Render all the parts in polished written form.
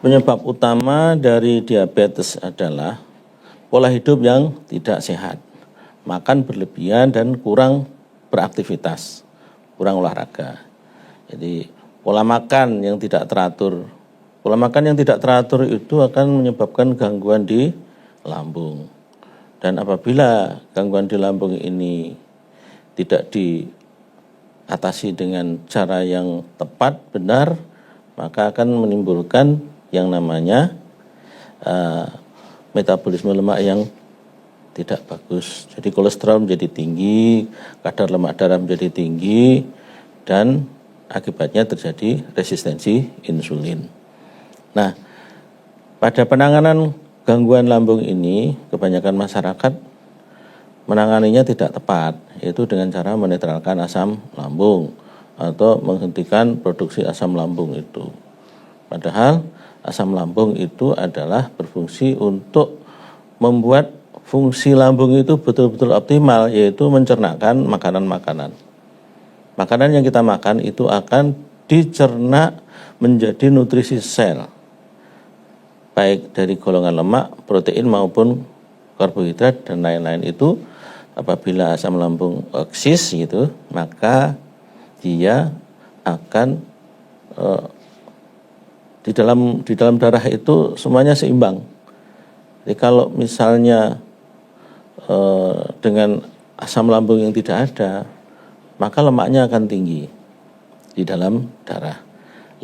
Penyebab utama dari diabetes adalah pola hidup yang tidak sehat, makan berlebihan dan kurang beraktivitas, kurang olahraga. Jadi pola makan yang tidak teratur, itu akan menyebabkan gangguan di lambung. Dan apabila gangguan di lambung ini tidak diatasi dengan cara yang tepat, benar, maka akan menimbulkan yang namanya metabolisme lemak yang tidak bagus. Jadi kolesterol menjadi tinggi, kadar lemak darah menjadi tinggi, dan akibatnya terjadi resistensi insulin. Nah, pada penanganan gangguan lambung ini, kebanyakan masyarakat menanganinya tidak tepat, yaitu dengan cara menetralkan asam lambung atau menghentikan produksi asam lambung itu. Padahal asam lambung itu adalah berfungsi untuk membuat fungsi lambung itu betul-betul optimal, yaitu mencernahkan makanan-makanan. Makanan yang kita makan itu akan dicerna menjadi nutrisi sel, baik dari golongan lemak, protein maupun karbohidrat dan lain-lain itu. Apabila asam lambung eksis gitu, maka dia akan di dalam darah itu semuanya seimbang. Jadi kalau misalnya dengan asam lambung yang tidak ada, maka lemaknya akan tinggi di dalam darah.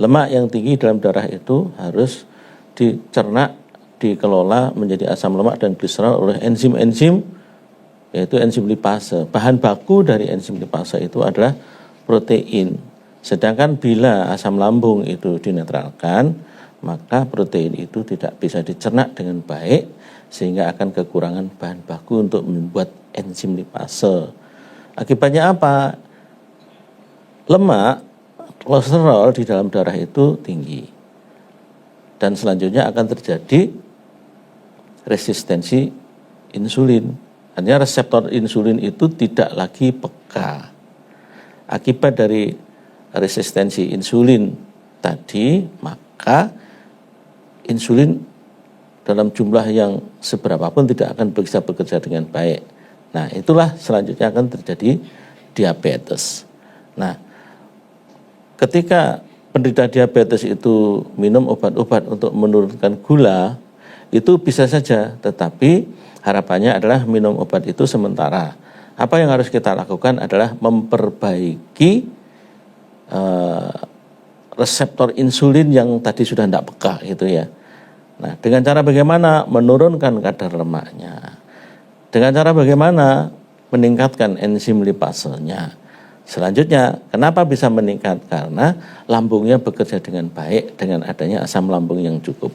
Lemak yang tinggi dalam darah itu harus dicerna, dikelola menjadi asam lemak dan gliserol oleh enzim-enzim, yaitu enzim lipase. Bahan baku dari enzim lipase itu adalah protein. Sedangkan bila asam lambung itu dinetralkan, maka protein itu tidak bisa dicerna dengan baik, sehingga akan kekurangan bahan baku untuk membuat enzim lipase. Akibatnya apa? Lemak, kolesterol di dalam darah itu tinggi. Dan selanjutnya akan terjadi resistensi insulin. Artinya reseptor insulin itu tidak lagi peka. Akibat dari resistensi insulin tadi, maka insulin dalam jumlah yang seberapapun tidak akan bisa bekerja dengan baik. Nah, itulah selanjutnya akan terjadi diabetes. Nah, ketika penderita diabetes itu minum obat-obat untuk menurunkan gula, itu bisa saja, tetapi harapannya adalah minum obat itu sementara. Apa yang harus kita lakukan adalah memperbaiki reseptor insulin yang tadi sudah tidak peka gitu ya. Nah, dengan cara bagaimana? Menurunkan kadar lemaknya. Dengan cara bagaimana? Meningkatkan enzim lipasenya. Selanjutnya, kenapa bisa meningkat? Karena lambungnya bekerja dengan baik dengan adanya asam lambung yang cukup.